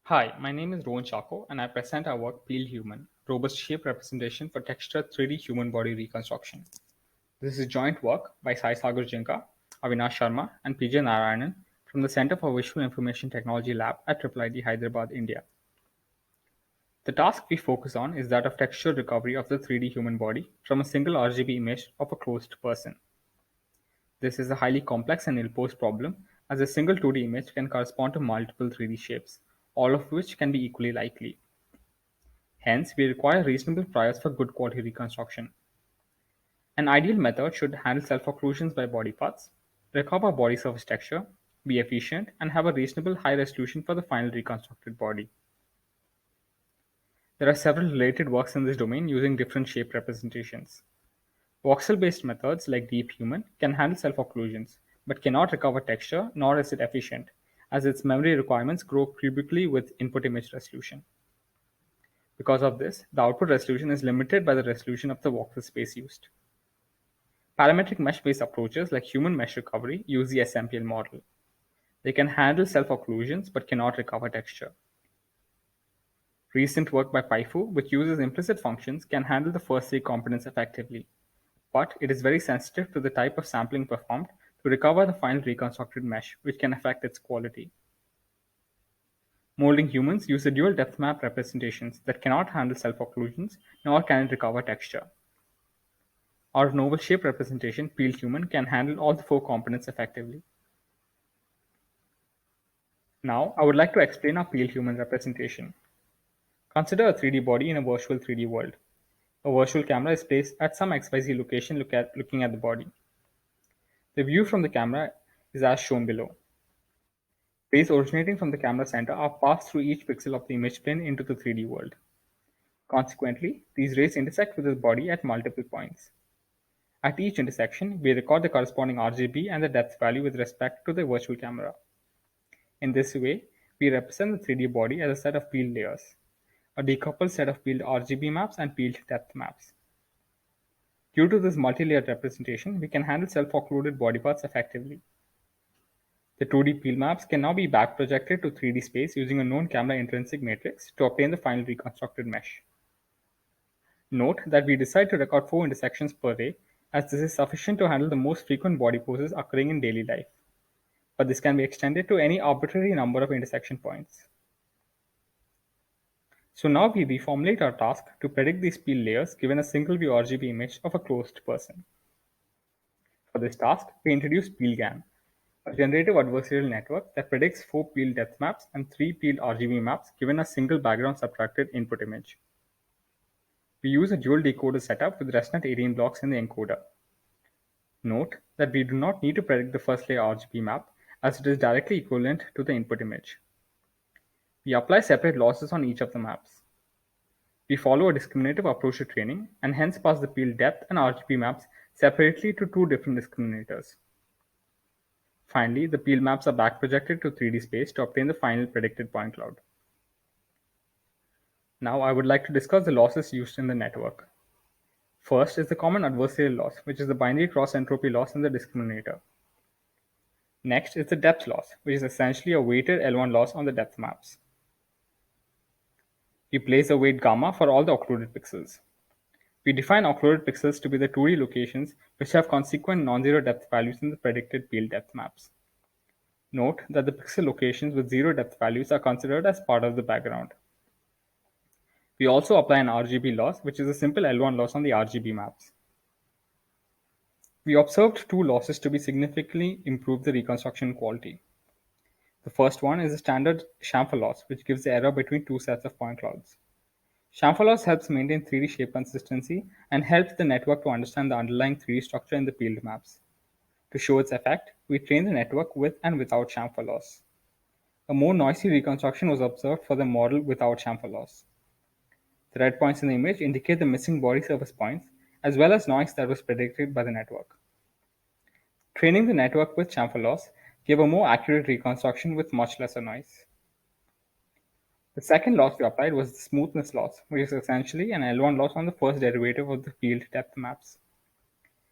Hi, my name is Rohan Chako and I present our work Peel Human, Robust Shape Representation for Textured 3D Human Body Reconstruction. This is joint work by Sai Sagar Jinka, Avinash Sharma, and PJ Narayanan from the Center for Visual Information Technology Lab at IIIT Hyderabad, India. The task we focus on is that of texture recovery of the 3D human body from a single RGB image of a closed person. This is a highly complex and ill-posed problem, as a single 2D image can correspond to multiple 3D shapes, all of which can be equally likely. Hence, we require reasonable priors for good quality reconstruction. An ideal method should handle self-occlusions by body parts, recover body surface texture, be efficient, and have a reasonable high resolution for the final reconstructed body. There are several related works in this domain using different shape representations. Voxel-based methods like Deep Human can handle self-occlusions, but cannot recover texture, nor is it efficient, as its memory requirements grow cubically with input image resolution. Because of this, the output resolution is limited by the resolution of the voxel space used. Parametric mesh-based approaches like human mesh recovery use the SMPL model. They can handle self-occlusions but cannot recover texture. Recent work by Paifu, which uses implicit functions, can handle the first three components effectively, but it is very sensitive to the type of sampling performed to recover the final reconstructed mesh, which can affect its quality. Molding humans use the dual depth map representations that cannot handle self-occlusions, nor can it recover texture. Our novel shape representation, Peel Human, can handle all the four components effectively. Now, I would like to explain our Peel Human representation. Consider a 3D body in a virtual 3D world. A virtual camera is placed at some XYZ location looking at the body. The view from the camera is as shown below. Rays originating from the camera center are passed through each pixel of the image plane into the 3D world. Consequently, these rays intersect with the body at multiple points. At each intersection, we record the corresponding RGB and the depth value with respect to the virtual camera. In this way, we represent the 3D body as a set of peeled layers, a decoupled set of peeled RGB maps and peeled depth maps. Due to this multi-layered representation, we can handle self-occluded body parts effectively. The 2D peel maps can now be back-projected to 3D space using a known camera intrinsic matrix to obtain the final reconstructed mesh. Note that we decide to record 4 intersections per ray, as this is sufficient to handle the most frequent body poses occurring in daily life, but this can be extended to any arbitrary number of intersection points. So now we reformulate our task to predict these peel layers given a single view RGB image of a closed person. For this task, we introduce PeelGAN, a generative adversarial network that predicts 4 peeled depth maps and 3 peeled RGB maps given a single background subtracted input image. We use a dual decoder setup with ResNet 18 blocks in the encoder. Note that we do not need to predict the first layer RGB map, as it is directly equivalent to the input image. We apply separate losses on each of the maps. We follow a discriminative approach to training and hence pass the peel depth and RGB maps separately to two different discriminators. Finally, the peel maps are back projected to 3D space to obtain the final predicted point cloud. Now I would like to discuss the losses used in the network. First is the common adversarial loss, which is the binary cross entropy loss in the discriminator. Next is the depth loss, which is essentially a weighted L1 loss on the depth maps. We place a weight gamma for all the occluded pixels. We define occluded pixels to be the 2D locations which have consequent non-zero depth values in the predicted peel depth maps. Note that the pixel locations with zero depth values are considered as part of the background. We also apply an RGB loss, which is a simple L1 loss on the RGB maps. We observed two losses to be significantly improve the reconstruction quality. The first one is the standard chamfer loss, which gives the error between two sets of point clouds. Chamfer loss helps maintain 3D shape consistency and helps the network to understand the underlying 3D structure in the peeled maps. To show its effect, we trained the network with and without chamfer loss. A more noisy reconstruction was observed for the model without chamfer loss. The red points in the image indicate the missing body surface points, as well as noise that was predicted by the network. Training the network with chamfer loss gave a more accurate reconstruction with much lesser noise. The second loss we applied was the smoothness loss, which is essentially an L1 loss on the first derivative of the peeled depth maps.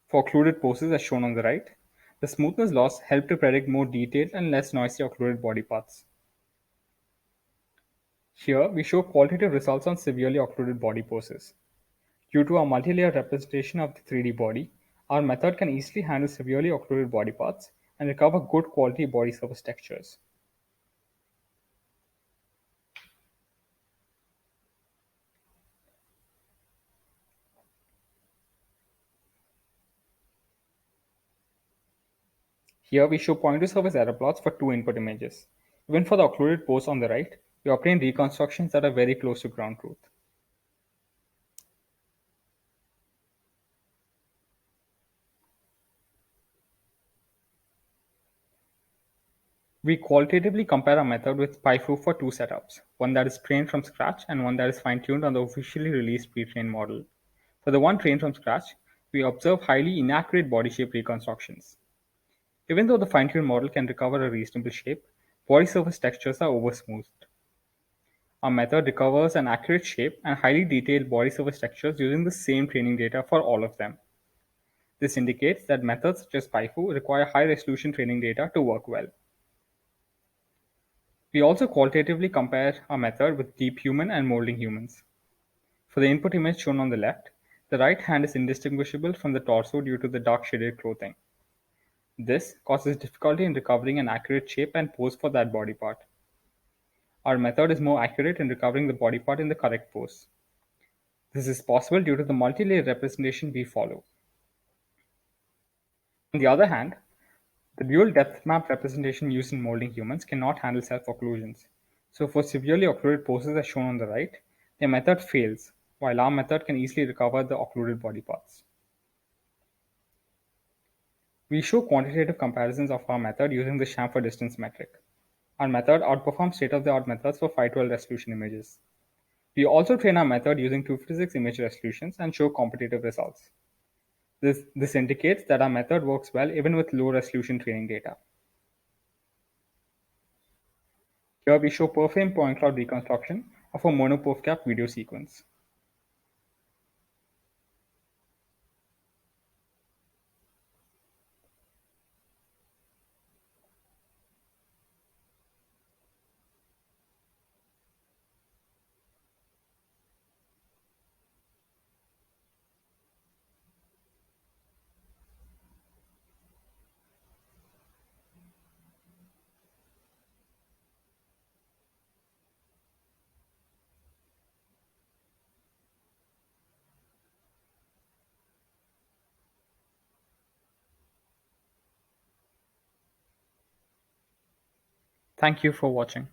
For occluded poses as shown on the right, the smoothness loss helped to predict more detailed and less noisy occluded body parts. Here, we show qualitative results on severely occluded body poses. Due to our multi-layer representation of the 3D body, our method can easily handle severely occluded body parts and recover good quality body surface textures. Here we show point-to-surface error plots for two input images. Even for the occluded pose on the right, we obtain reconstructions that are very close to ground truth. We qualitatively compare our method with PyFu for two setups, one that is trained from scratch and one that is fine-tuned on the officially released pre-trained model. For the one trained from scratch, we observe highly inaccurate body shape reconstructions. Even though the fine-tuned model can recover a reasonable shape, body surface textures are over-smoothed. Our method recovers an accurate shape and highly detailed body surface textures using the same training data for all of them. This indicates that methods such as PyFu require high-resolution training data to work well. We also qualitatively compare our method with deep human and molding humans. For the input image shown on the left, the right hand is indistinguishable from the torso due to the dark shaded clothing. This causes difficulty in recovering an accurate shape and pose for that body part. Our method is more accurate in recovering the body part in the correct pose. This is possible due to the multi-layer representation we follow. On the other hand, the dual depth map representation used in molding humans cannot handle self-occlusions. So for severely occluded poses as shown on the right, their method fails, while our method can easily recover the occluded body parts. We show quantitative comparisons of our method using the chamfer distance metric. Our method outperforms state-of-the-art methods for 512 resolution images. We also train our method using 256 image resolutions and show competitive results. This indicates that our method works well even with low resolution training data. Here we show per-frame point cloud reconstruction of a mono-POV-cap video sequence. Thank you for watching.